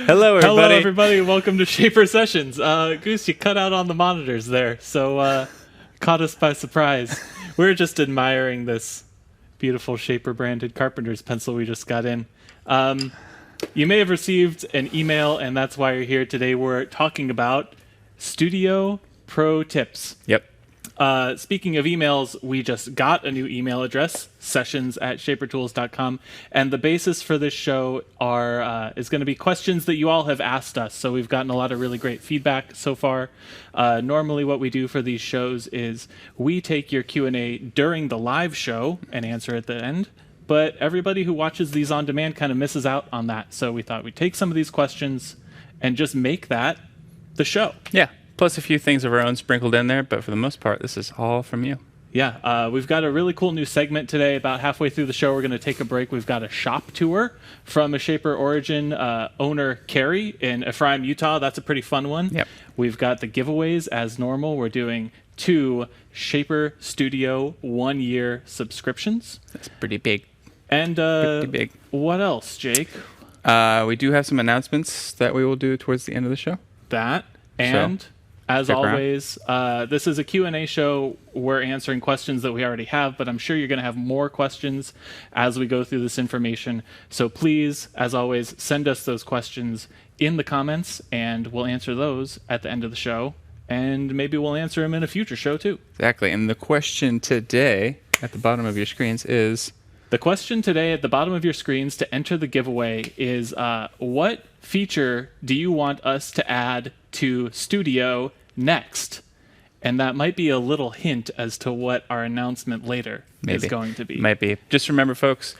Hello, everybody. Hello, everybody. Welcome to Shaper Sessions. Goose, you cut out on the monitors there, so caught us by surprise. We're just admiring this beautiful Shaper-branded carpenter's pencil we just got in. You may have received an email, and that's why you're here today. We're talking about Studio Pro Tips. Yep. Speaking of emails, we just got a new email address, sessions@shapertools.com, and the basis for this show is going to be questions that you all have asked us. So we've gotten a lot of really great feedback so far. Normally what we do for these shows is we take your Q&A during the live show and answer at the end, but everybody who watches these on demand kind of misses out on that. So we thought we'd take some of these questions and just make that the show. Yeah. Plus a few things of our own sprinkled in there, but for the most part, this is all from you. Yeah, we've got a really cool new segment today. About halfway through the show, we're going to take a break. We've got a shop tour from a Shaper Origin owner, Kerry, in Ephraim, Utah. That's a pretty fun one. Yep. We've got the giveaways as normal. We're doing 2 Shaper Studio 1-year subscriptions. That's pretty big. And Pretty big. What else, Jake? We do have some announcements that we will do towards the end of the show. That and... As stick around. always, this is a Q&A show. We're answering questions that we already have, but I'm sure you're going to have more questions as we go through this information. So please, as always, send us those questions in the comments, and we'll answer those at the end of the show. And maybe we'll answer them in a future show, too. Exactly. And the question today at the bottom of your screens is... The question today at the bottom of your screens to enter the giveaway is, what feature do you want us to add to Studio next? And that might be a little hint as to what our announcement later is going to be. Might be. Just remember, folks,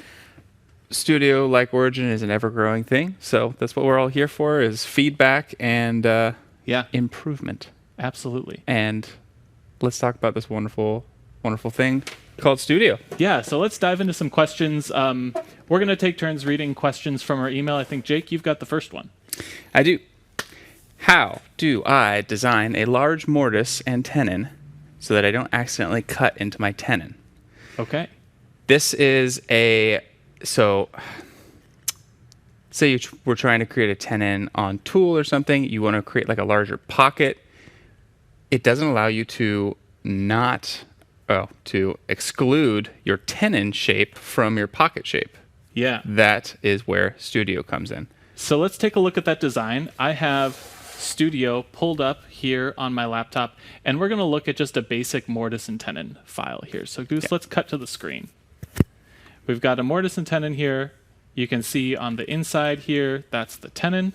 Studio, like Origin, is an ever-growing thing. So that's what we're all here for, is feedback and improvement. Absolutely. And let's talk about this wonderful, wonderful thing called Studio. Yeah, so let's dive into some questions. We're going to take turns reading questions from our email. I think, Jake, you've got the first one. I do. How do I design a large mortise and tenon so that I don't accidentally cut into my tenon? Okay. This is so say we're trying to create a tenon on tool or something. You want to create like a larger pocket. It doesn't allow you to to exclude your tenon shape from your pocket shape. Yeah. That is where Studio comes in. So let's take a look at that design. I have Studio pulled up here on my laptop, and we're going to look at just a basic mortise and tenon file here. So Goose, let's cut to the screen. We've got a mortise and tenon here. You can see on the inside here, that's the tenon.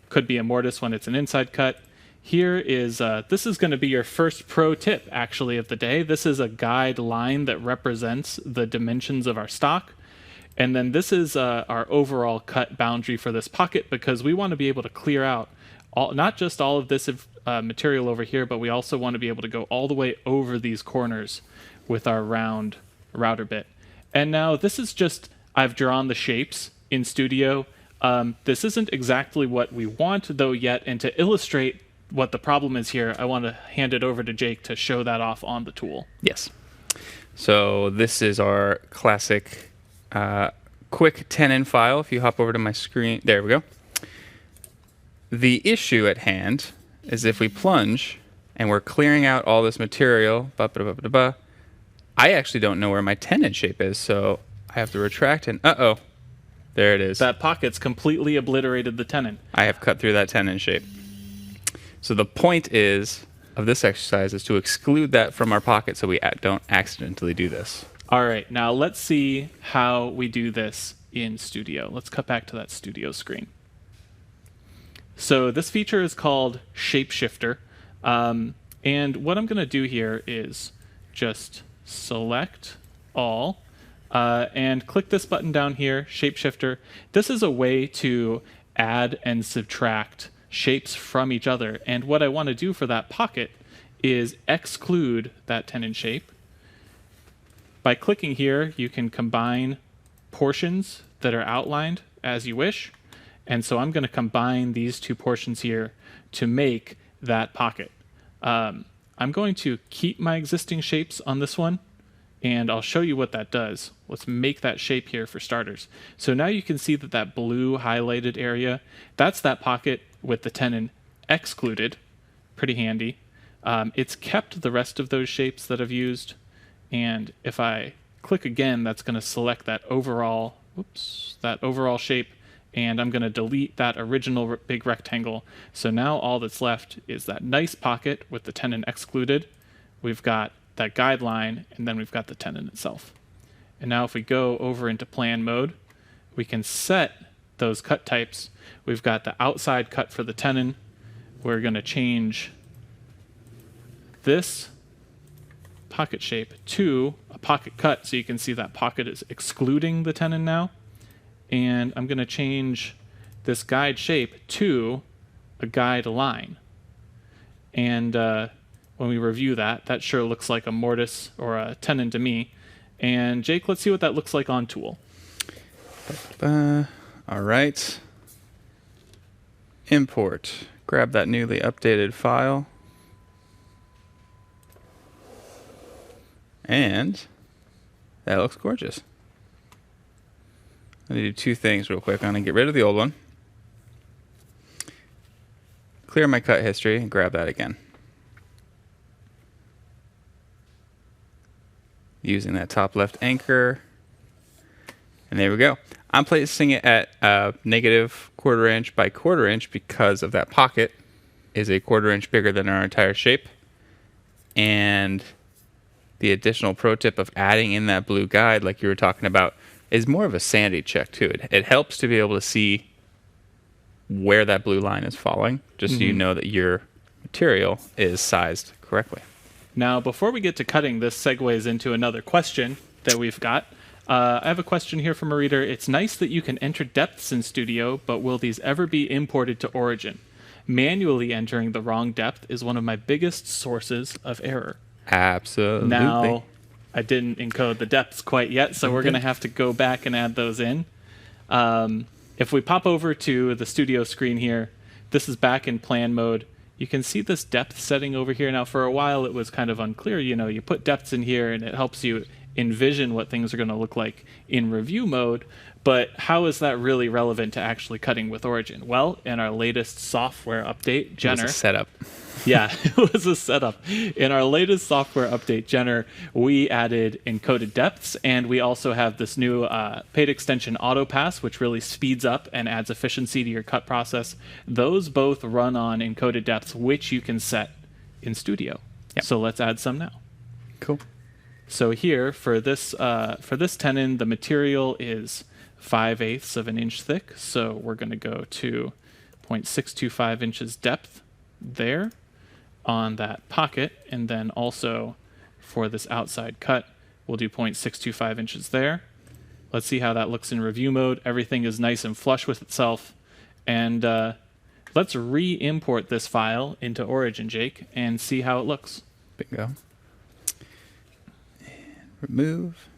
Could be a mortise when it's an inside cut. Here is, this is going to be your first pro tip, actually, of the day. This is a guide line that represents the dimensions of our stock. And then this is our overall cut boundary for this pocket, because we want to be able to clear out not just all of this material over here, but we also want to be able to go all the way over these corners with our round router bit. And now this is just, I've drawn the shapes in Studio. This isn't exactly what we want, though, yet, and to illustrate what the problem is here, I want to hand it over to Jake to show that off on the tool. Yes. So this is our classic quick tenon file. If you hop over to my screen, there we go. The issue at hand is if we plunge and we're clearing out all this material, I actually don't know where my tenon shape is, so I have to retract and there it is. That pocket's completely obliterated the tenon. I have cut through that tenon shape. So the point of this exercise is to exclude that from our pocket so we don't accidentally do this. All right, now let's see how we do this in Studio. Let's cut back to that Studio screen. So this feature is called Shapeshifter. And what I'm going to do here is just select all and click this button down here, Shapeshifter. This is a way to add and subtract shapes from each other. And what I want to do for that pocket is exclude that tenon shape. By clicking here, you can combine portions that are outlined as you wish. And so I'm going to combine these two portions here to make that pocket. I'm going to keep my existing shapes on this one And I'll show you what that does. Let's make that shape here for starters. So now you can see that that blue highlighted area, that's that pocket with the tenon excluded. Pretty handy. It's kept the rest of those shapes that I've used. And if I click again, that's going to select that overall, that overall shape. And I'm going to delete that original big rectangle. So now all that's left is that nice pocket with the tenon excluded. We've got that guideline, and then we've got the tenon itself. And now if we go over into plan mode, we can set those cut types. We've got the outside cut for the tenon. We're going to change this pocket shape to a pocket cut, so you can see that pocket is excluding the tenon now. And I'm going to change this guide shape to a guide line. And when we review that, that sure looks like a mortise or a tenon to me. And Jake, let's see what that looks like on tool. All right. Import. Grab that newly updated file. And that looks gorgeous. I'm going to do two things real quick. I'm going to get rid of the old one. Clear my cut history and grab that again. Using that top left anchor. And there we go. I'm placing it at negative 1/4 inch by 1/4 inch because of that pocket is a 1/4 inch bigger than our entire shape. And the additional pro tip of adding in that blue guide, like you were talking about, is more of a sanity check too. It helps to be able to see where that blue line is falling, just so you know that your material is sized correctly. Now, before we get to cutting, this segues into another question that we've got. I have a question here from a reader. It's nice that you can enter depths in Studio, but will these ever be imported to Origin? Manually entering the wrong depth is one of my biggest sources of error. Absolutely. Now, I didn't encode the depths quite yet, so we're going to have to go back and add those in. If we pop over to the Studio screen here, this is back in plan mode. You can see this depth setting over here. Now, for a while, it was kind of unclear. You know, you put depths in here, and it helps you envision what things are going to look like in review mode. But how is that really relevant to actually cutting with Origin? Well, in our latest software update, Jenner... It was a setup. Yeah, it was a setup. In our latest software update, Jenner, we added encoded depths, and we also have this new paid extension AutoPass, which really speeds up and adds efficiency to your cut process. Those both run on encoded depths, which you can set in Studio. Yep. So let's add some now. Cool. So here, for this tenon, the material is 5/8 of an inch thick, so we're going to go to 0.625 inches depth there on that pocket, and then also for this outside cut, we'll do 0.625 inches there. Let's see how that looks in review mode. Everything is nice and flush with itself, and let's re-import this file into Origin, Jake, and see how it looks. Bingo. And remove.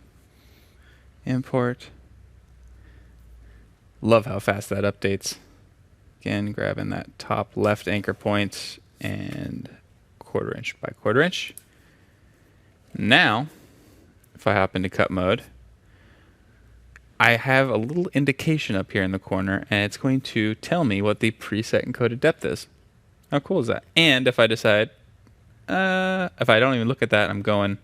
Import. Love how fast that updates. Again, grabbing that top left anchor point and 1/4 inch by 1/4 inch. Now, if I hop into cut mode, I have a little indication up here in the corner, and it's going to tell me what the preset encoded depth is. How cool is that? And if I decide, if I don't even look at that, I'm going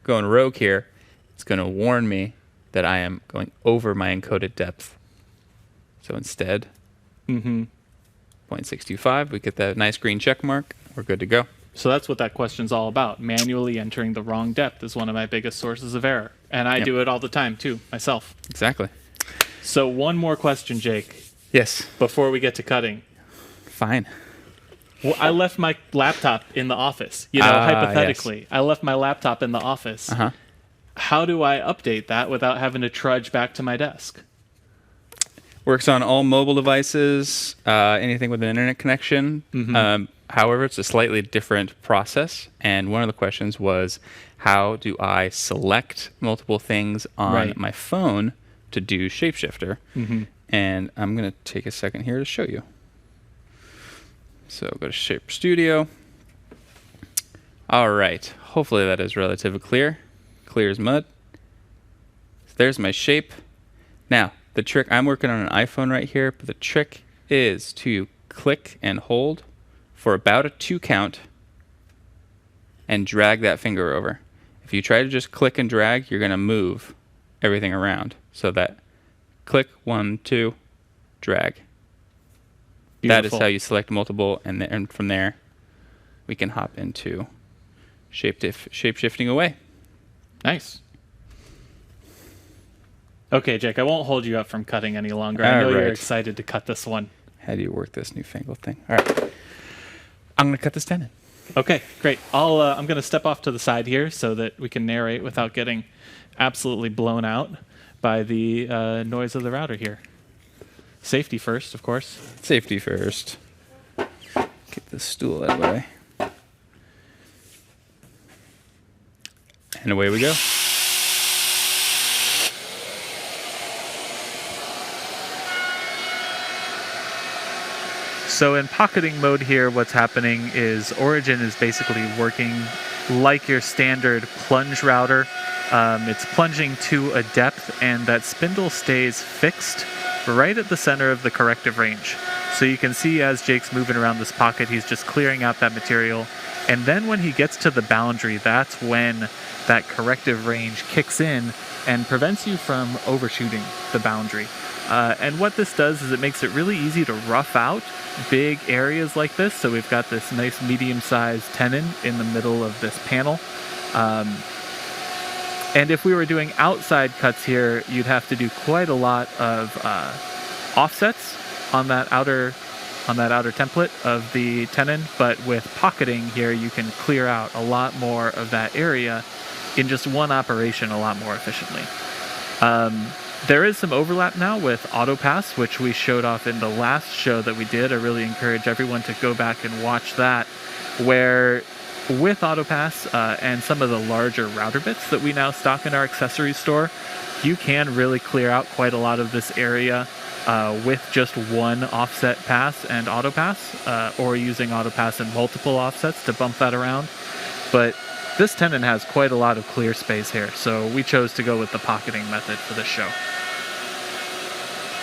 rogue here, it's going to warn me that I am going over my encoded depth. So instead, 0.625, we get that nice green check mark. We're good to go. So that's what that question's all about. Manually entering the wrong depth is one of my biggest sources of error. And I do it all the time, too, myself. Exactly. So one more question, Jake. Yes. Before we get to cutting. Fine. Well, I left my laptop in the office. You know, hypothetically. Yes. I left my laptop in the office. How do I update that without having to trudge back to my desk? Works on all mobile devices, anything with an internet connection. However, it's a slightly different process. And one of the questions was, how do I select multiple things on my phone to do Shapeshifter? And I'm going to take a second here to show you. So go to Shape Studio. All right. Hopefully that is relatively clear. clear as mud. So there's my shape. Now, the trick, I'm working on an iPhone right here, but the trick is to click and hold for about a 2 count and drag that finger over. If you try to just click and drag, you're going to move everything around. So that click, 1, 2, drag. Beautiful. That is how you select multiple, and from there, we can hop into shape shifting away. Nice. Okay, Jake, I won't hold you up from cutting any longer. I All know you're right. excited to cut this one. How do you work this newfangled thing? All right. I'm going to cut this tenon. Okay, great. I'm going to step off to the side here so that we can narrate without getting absolutely blown out by the noise of the router here. Safety first, of course. Safety first. Get the stool out of the way. And away we go. So in pocketing mode here, what's happening is Origin is basically working like your standard plunge router. It's plunging to a depth, and that spindle stays fixed right at the center of the corrective range. So you can see as Jake's moving around this pocket, he's just clearing out that material. And then when he gets to the boundary, that's when that corrective range kicks in and prevents you from overshooting the boundary. And what this does is it makes it really easy to rough out big areas like this. So we've got this nice medium-sized tenon in the middle of this panel. And if we were doing outside cuts here, you'd have to do quite a lot of offsets on that outer template of the tenon. But with pocketing here, you can clear out a lot more of that area in just one operation a lot more efficiently. There is some overlap now with AutoPass, which we showed off in the last show that we did. I really encourage everyone to go back and watch that, where with AutoPass and some of the larger router bits that we now stock in our accessories store, you can really clear out quite a lot of this area with just one offset pass and AutoPass, or using AutoPass and multiple offsets to bump that around. But this tenon has quite a lot of clear space here, so we chose to go with the pocketing method for this show.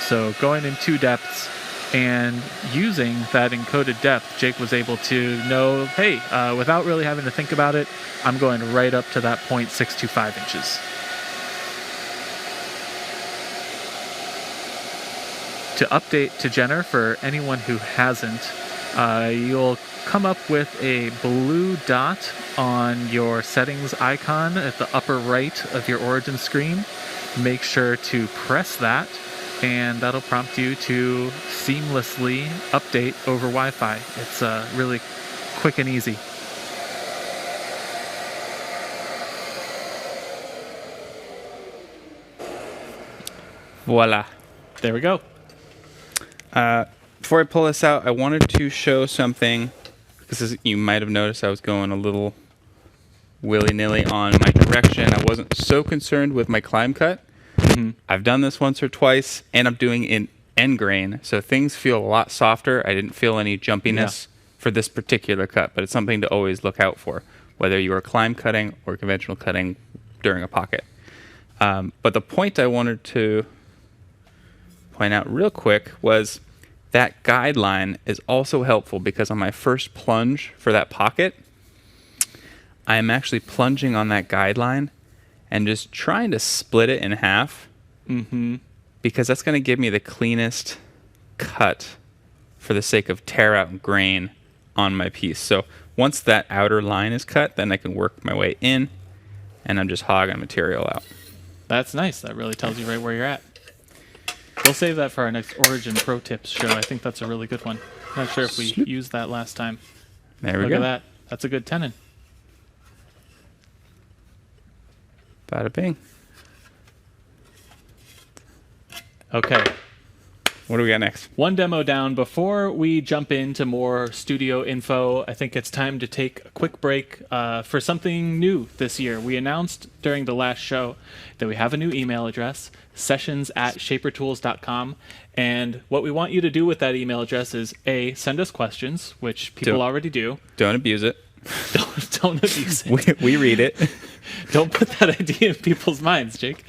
So going in 2 depths and using that encoded depth, Jake was able to know, hey, without really having to think about it, I'm going right up to that 0.625 inches. To update to Jenner, for anyone who hasn't, you'll come up with a blue dot on your settings icon at the upper right of your Origin screen. Make sure to press that, and that'll prompt you to seamlessly update over Wi-Fi. It's really quick and easy. Voila. There we go. Before I pull this out, I wanted to show something. You might have noticed I was going a little willy-nilly on my direction. I wasn't so concerned with my climb cut. Mm-hmm. I've done this once or twice, and I'm doing in end grain, so things feel a lot softer. I didn't feel any jumpiness for this particular cut, but it's something to always look out for, whether you are climb cutting or conventional cutting during a pocket. But the point I wanted to point out real quick was that guideline is also helpful, because on my first plunge for that pocket, I am actually plunging on that guideline and just trying to split it in half, because that's going to give me the cleanest cut for the sake of tear out grain on my piece. So once that outer line is cut, then I can work my way in, and I'm just hogging material out. That's nice. That really tells you right where you're at. We'll save that for our next Origin Pro Tips show. I think that's a really good one. Not sure if we used that last time. There we go. Look at that. That's a good tenon. Bada bing. Okay. What do we got next? One demo down. Before we jump into more studio info, I think it's time to take a quick break for something new this year. We announced during the last show that we have a new email address, sessions@shapertools.com. And what we want you to do with that email address is, A, send us questions, which people already do. Don't abuse it. Don't abuse it. We read it. Don't put that idea in people's minds, Jake.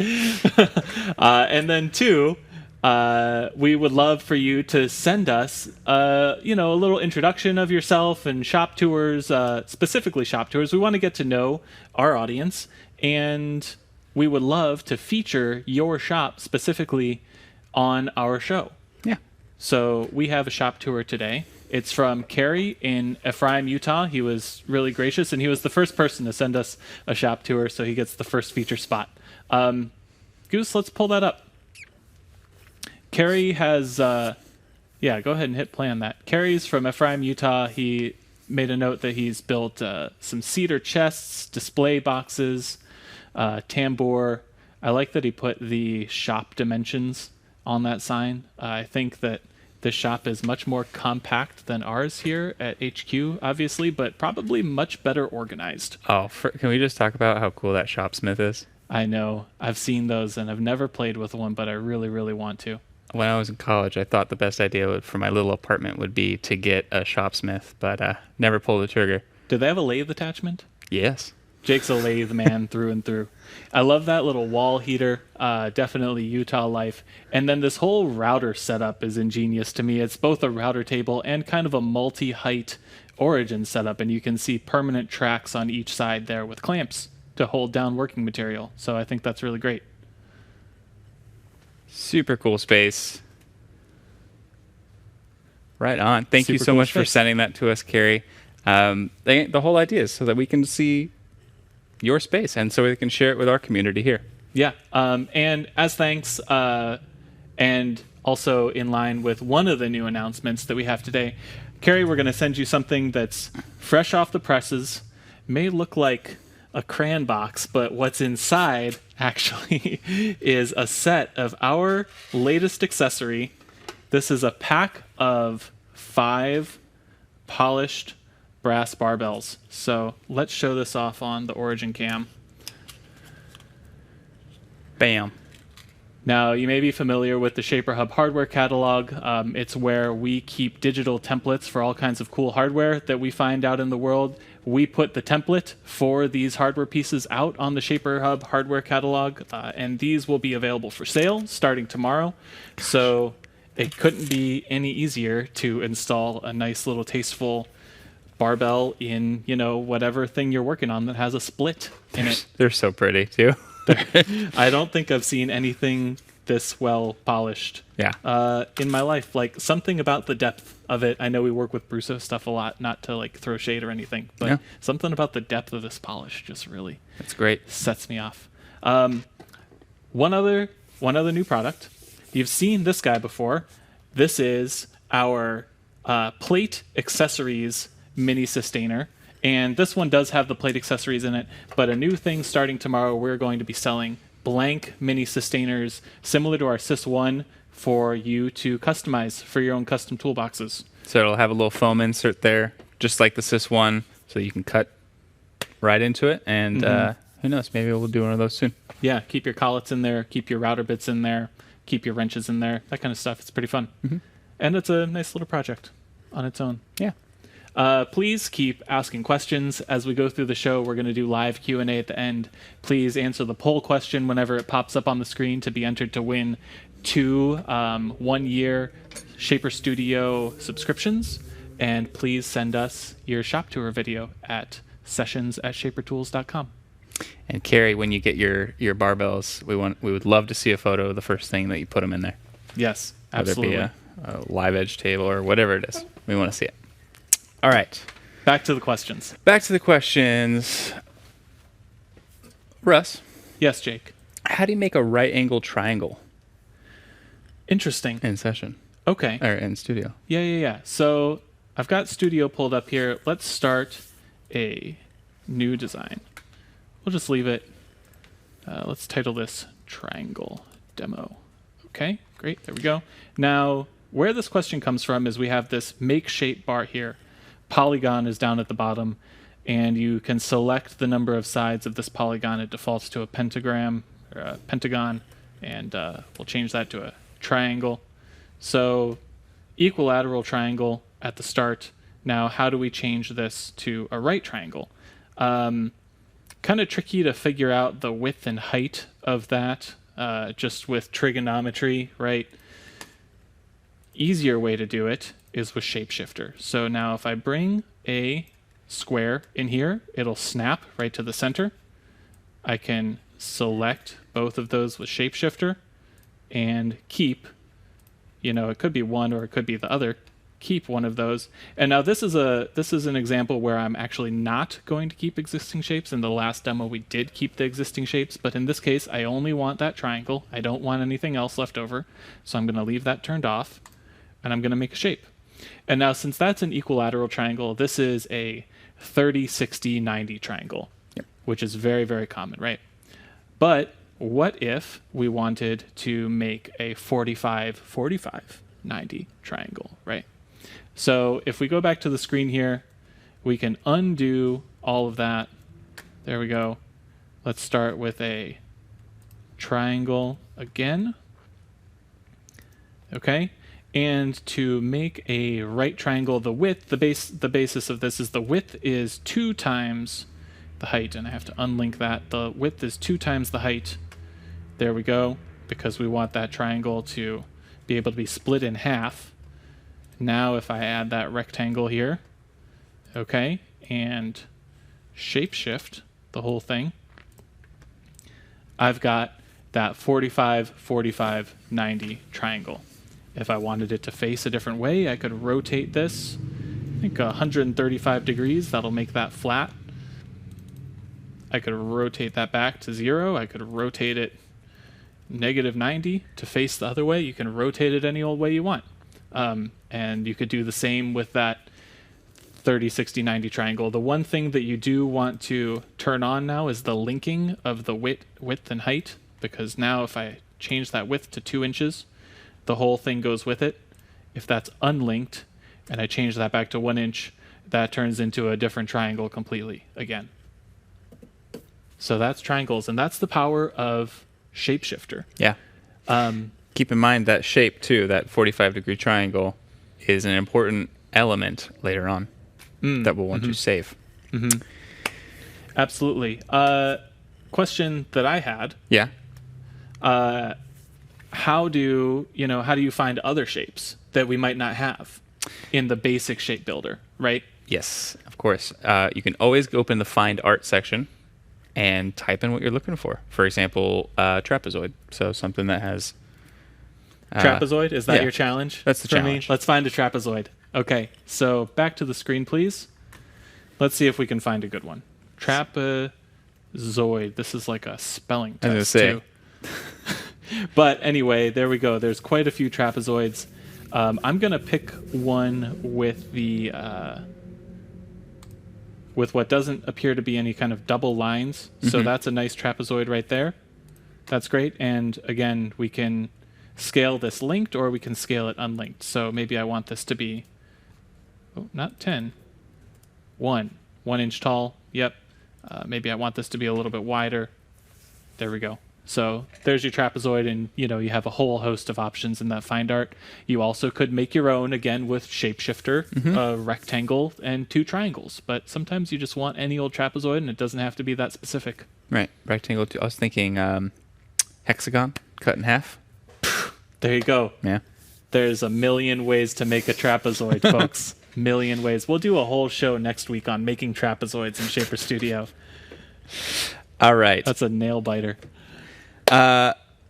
And then 2, we would love for you to send us, a little introduction of yourself and shop tours, specifically shop tours. We want to get to know our audience, and we would love to feature your shop specifically on our show. Yeah. So we have a shop tour today. It's from Kerry in Ephraim, Utah. He was really gracious, and he was the first person to send us a shop tour, so he gets the first feature spot. Goose, let's pull that up. Kerry has, go ahead and hit play on that. Kerry's from Ephraim, Utah. He made a note that he's built some cedar chests, display boxes, tambour. I like that he put the shop dimensions on that sign. I think that this shop is much more compact than ours here at HQ, obviously, but probably much better organized. Oh, can we just talk about how cool that shopsmith is? I know. I've seen those, and I've never played with one, but I really, really want to. When I was in college, I thought the best idea for my little apartment would be to get a shopsmith, but never pulled the trigger. Do they have a lathe attachment? Yes. Jake's a lathe man through and through. I love that little wall heater. Definitely Utah life. And then this whole router setup is ingenious to me. It's both a router table and kind of a multi-height origin setup. And you can see permanent tracks on each side there with clamps to hold down working material. So I think that's really great. Super cool space. Right on. Thank you Super so cool much for space. sending that to us, Kerry. The whole idea is so that we can see your space and so we can share it with our community here. Yeah. And as thanks, and also in line with one of the new announcements that we have today, Kerry, we're going to send you something that's fresh off the presses, may look like a crayon box, but what's inside actually is a set of our latest accessory. This is a pack of 5 polished brass barbells. So let's show this off on the Origin cam. Bam. Now, you may be familiar with the Shaper Hub hardware catalog. It's where we keep digital templates for all kinds of cool hardware that we find out in the world. We put the template for these hardware pieces out on the Shaper Hub hardware catalog, and these will be available for sale starting tomorrow. So it couldn't be any easier to install a nice little tasteful barbell in, whatever thing you're working on that has a split in it. They're so pretty too. I don't think I've seen anything this well polished in my life. Like, something about the depth of it. I know we work with Brusso stuff a lot, not to throw shade or anything, but something about the depth of this polish just really That's great. sets me off. One other new product. You've seen this guy before. This is our plate accessories mini sustainer. And this one does have the plate accessories in it, but a new thing starting tomorrow, we're going to be selling blank mini sustainers similar to our Sys1 for you to customize for your own custom toolboxes. So it'll have a little foam insert there, just like the Sys1, so you can cut right into it. And who knows, maybe we'll do one of those soon. Yeah, keep your collets in there, keep your router bits in there, keep your wrenches in there, that kind of stuff. It's pretty fun. And it's a nice little project on its own. Yeah. Please keep asking questions as we go through the show. We're going to do live Q&A at the end. Please answer the poll question whenever it pops up on the screen to be entered to win 2 one-year Shaper Studio subscriptions. And please send us your shop tour video at sessions@shapertools.com. And Kerry, when you get your barbells, we would love to see a photo of the first thing that you put them in there. Yes, absolutely. Whether it be a live edge table or whatever it is. We want to see it. All right. Back to the questions. Back to the questions. Russ, Yes, Jake. how do you make a right angle triangle Interesting. in session Okay. or in studio? Yeah. So I've got Studio pulled up here. Let's start a new design. We'll just leave it. Let's title this Triangle Demo. Okay, great. There we go. Now, where this question comes from is we have this Make Shape bar here. Polygon is down at the bottom, and you can select the number of sides of this polygon. It defaults to a pentagram or a pentagon, and we'll change that to a triangle. So equilateral triangle at the start, Now, how do we change this to a right triangle? Kind of tricky to figure out the width and height of that just with trigonometry, right? Easier way to do it is with shapeshifter. So now if I bring a square in here, it'll snap right to the center. I can select both of those with shapeshifter and keep, it could be one or it could be the other. Keep one of those. And now this is an example where I'm actually not going to keep existing shapes. In the last demo we did keep the existing shapes, but in this case I only want that triangle. I don't want anything else left over. So I'm going to leave that turned off and I'm going to make a shape. And now since that's an equilateral triangle, this is a 30, 60, 90 triangle, which is very, very common, right? But what if we wanted to make a 45, 45, 90 triangle, right? So if we go back to the screen here, we can undo all of that. There we go. Let's start with a triangle again. Okay. And to make a right triangle, the width, the basis of this is the width is 2 times the height. And I have to unlink that. The width is 2 times the height. There we go. Because we want that triangle to be able to be split in half. Now if I add that rectangle here, okay, and shapeshift the whole thing, I've got that 45, 45, 90 triangle. If I wanted it to face a different way, I could rotate this, I think 135 degrees, that'll make that flat. I could rotate that back to 0, I could rotate it negative 90 to face the other way. You can rotate it any old way you want. And you could do the same with that 30, 60, 90 triangle. The one thing that you do want to turn on now is the linking of the width and height, because now if I change that width to 2 inches, the whole thing goes with it. If that's unlinked and I change that back to 1 inch, that turns into a different triangle completely again. So that's triangles, and that's the power of shapeshifter. Yeah. Keep in mind that shape too, that 45-degree triangle, is an important element later on that we'll want to save. Absolutely. Question that I had. Yeah. How do you find other shapes that we might not have in the basic shape builder, right? Yes, of course. You can always open the Find Art section and type in what you're looking for. For example, trapezoid. So something that has... trapezoid? Is that your challenge? That's the challenge. Let's find a trapezoid. Okay, so back to the screen, please. Let's see if we can find a good one. Trapezoid. This is like a spelling test, I was gonna say. too. But anyway, there we go. There's quite a few trapezoids. I'm going to pick one with the... with what doesn't appear to be any kind of double lines. So that's a nice trapezoid right there. That's great. And again, we can scale this linked or we can scale it unlinked. So maybe I want this to be, not 10, 1 inch tall. Yep. Maybe I want this to be a little bit wider. There we go. So there's your trapezoid, and you have a whole host of options in that Find Art. You also could make your own, again, with shapeshifter, a rectangle and 2 triangles. But sometimes you just want any old trapezoid, and it doesn't have to be that specific. Right, rectangle. I was thinking hexagon, cut in half. There you go. Yeah. There's a million ways to make a trapezoid, folks. Million ways. We'll do a whole show next week on making trapezoids in Shaper Studio. All right. That's a nail biter.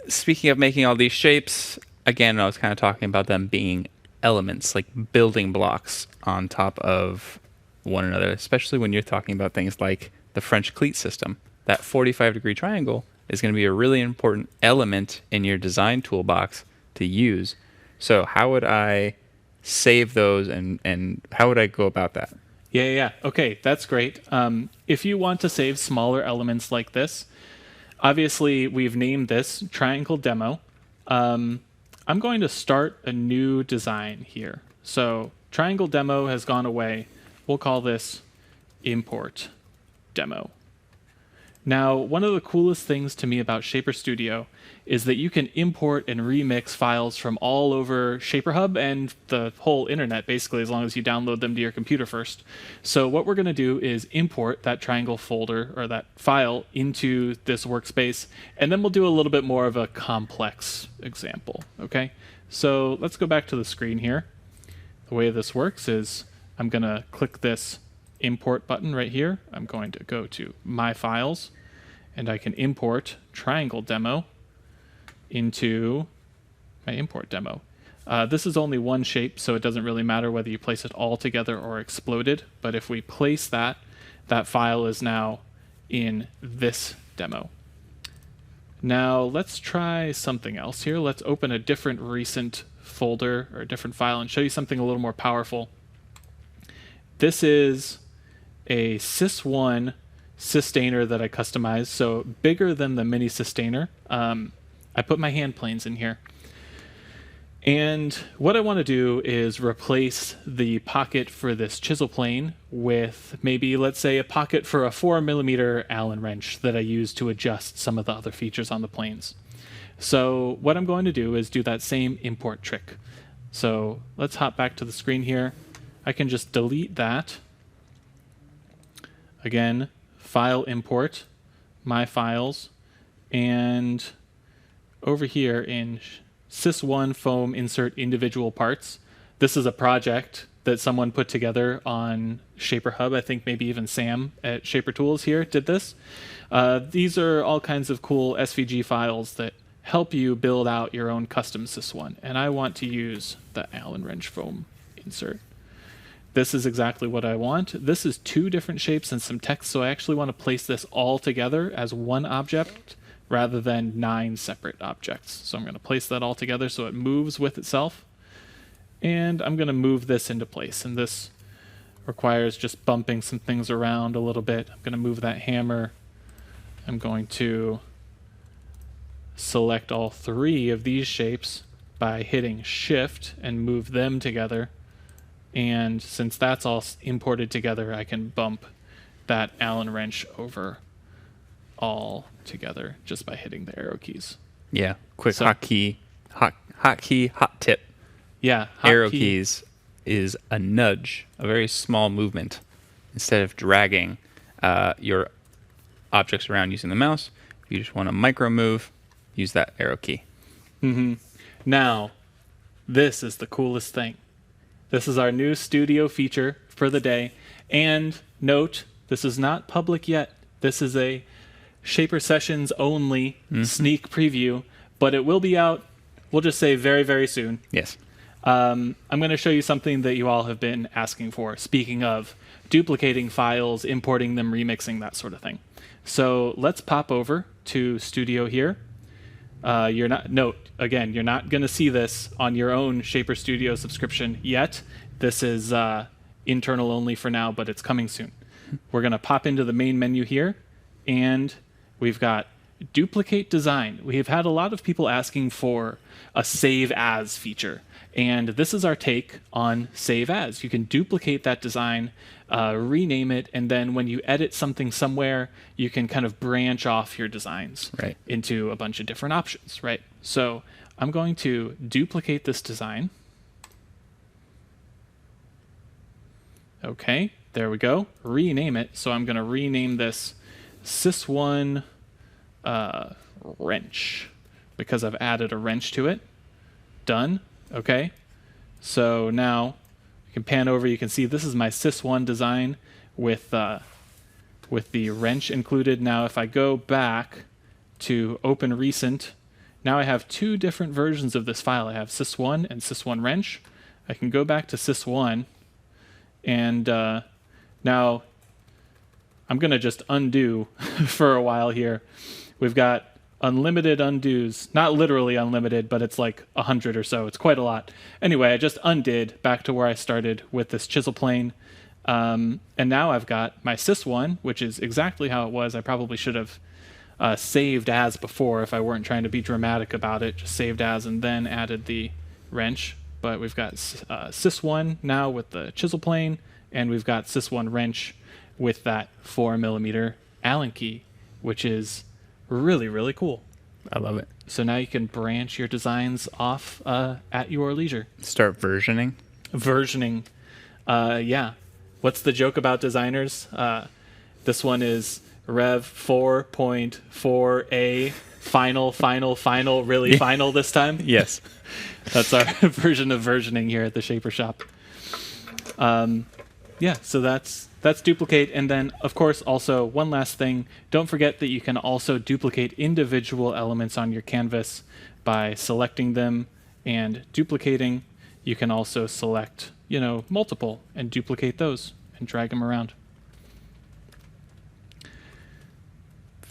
Speaking of making all these shapes, again, I was kind of talking about them being elements, like building blocks on top of one another, especially when you're talking about things like the French cleat system. That 45-degree triangle is going to be a really important element in your design toolbox to use. So how would I save those, and how would I go about that? Yeah. Okay, that's great. If you want to save smaller elements like this, obviously we've named this Triangle Demo. I'm going to start a new design here. So Triangle Demo has gone away. We'll call this Import Demo. Now, one of the coolest things to me about Shaper Studio is that you can import and remix files from all over ShaperHub and the whole internet, basically, as long as you download them to your computer first. So what we're going to do is import that triangle folder or that file into this workspace, and then we'll do a little bit more of a complex example, okay? So let's go back to the screen here. The way this works is I'm going to click this import button right here. I'm going to go to My Files, and I can import triangle demo into my import demo. This is only one shape, so it doesn't really matter whether you place it all together or exploded, but if we place that, that file is now in this demo. Now let's try something else here. Let's open a different recent folder or a different file and show you something a little more powerful. This is a Sys1 sustainer that I customized, so bigger than the mini sustainer. I put my hand planes in here. And what I want to do is replace the pocket for this chisel plane with maybe, let's say, a pocket for a 4mm Allen wrench that I use to adjust some of the other features on the planes. So what I'm going to do is do that same import trick. So let's hop back to the screen here. I can just delete that. Again, file import, my files, and over here in Sys1 foam insert individual parts. This is a project that someone put together on ShaperHub. I think maybe even Sam at Shaper Tools here did this. These are all kinds of cool SVG files that help you build out your own custom Sys1. And I want to use the Allen wrench foam insert. This is exactly what I want. This is 2 different shapes and some text, so I actually want to place this all together as one object rather than 9 separate objects. So I'm going to place that all together so it moves with itself. And I'm going to move this into place. And this requires just bumping some things around a little bit. I'm going to move that hammer. I'm going to select all 3 of these shapes by hitting Shift and move them together. And since that's all imported together, I can bump that Allen wrench over all together just by hitting the arrow keys. Yeah, quick hotkey, hot tip. Yeah, Arrow keys is a nudge, a very small movement. Instead of dragging your objects around using the mouse, if you just want to micro move, use that arrow key. Mm-hmm. Now, this is the coolest thing. This is our new studio feature for the day. And note, this is not public yet. This is a Shaper Sessions only sneak preview, but it will be out, we'll just say very, very soon. Yes. I'm going to show you something that you all have been asking for. Speaking of duplicating files, importing them, remixing, that sort of thing. So let's pop over to Studio here. Note, again, you're not going to see this on your own Shaper Studio subscription yet. This is internal only for now, but it's coming soon. We're going to pop into the main menu here, and we've got duplicate design. We have had a lot of people asking for a save as feature, and this is our take on save as. You can duplicate that design, rename it, and then when you edit something somewhere, you can kind of branch off your designs into a bunch of different options, right? So I'm going to duplicate this design. Okay, there we go. Rename it. So I'm going to rename this Sys1 wrench because I've added a wrench to it. Done. Okay. So now you can pan over. You can see this is my Sys1 design with the wrench included. Now if I go back to open recent, now I have 2 different versions of this file. I have Sys1 and Sys1 wrench. I can go back to Sys1, and now I'm going to just undo for a while here. We've got unlimited undos, not literally unlimited, but it's like 100 or so. It's quite a lot. Anyway, I just undid back to where I started with this chisel plane. And now I've got my Sys1, which is exactly how it was. I probably should have saved as before if I weren't trying to be dramatic about it. Just saved as and then added the wrench. But we've got Sys1 now with the chisel plane, and we've got Sys1 wrench with that 4mm Allen key which is really, really cool. I love it. So now you can branch your designs off at your leisure. Start versioning. Versioning. Yeah. What's the joke about designers? This one is Rev 4.4a, final, really final this time. Yes. That's our version of versioning here at the Shaper Shop. Yeah, so that's duplicate. And then, of course, also one last thing. Don't forget that you can also duplicate individual elements on your canvas by selecting them and duplicating. You can also select, multiple and duplicate those and drag them around.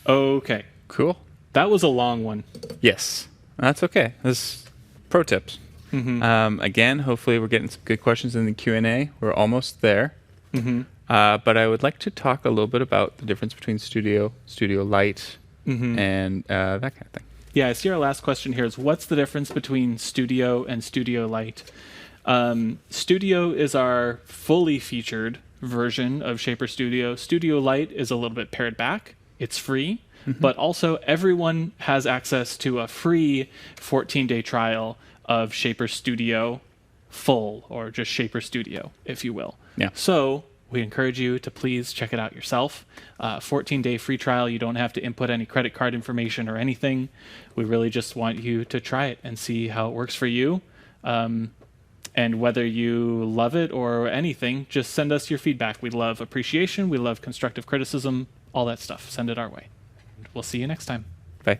Okay. Cool. That was a long one. Yes. That's okay. This pro tips. Again, hopefully we're getting some good questions in the Q&A. We're almost there. But I would like to talk a little bit about the difference between Studio Light, and that kind of thing. Yeah, I see our last question here is, what's the difference between Studio and Studio Light? Studio is our fully featured version of Shaper Studio. Studio Light is a little bit pared back. It's free, but also everyone has access to a free 14-day trial of Shaper Studio Full, or just Shaper Studio, if you will. Yeah. So we encourage you to please check it out yourself. 14-day free trial. You don't have to input any credit card information or anything. We really just want you to try it and see how it works for you. And whether you love it or anything, just send us your feedback. We love appreciation. We love constructive criticism, all that stuff. Send it our way. We'll see you next time. Bye.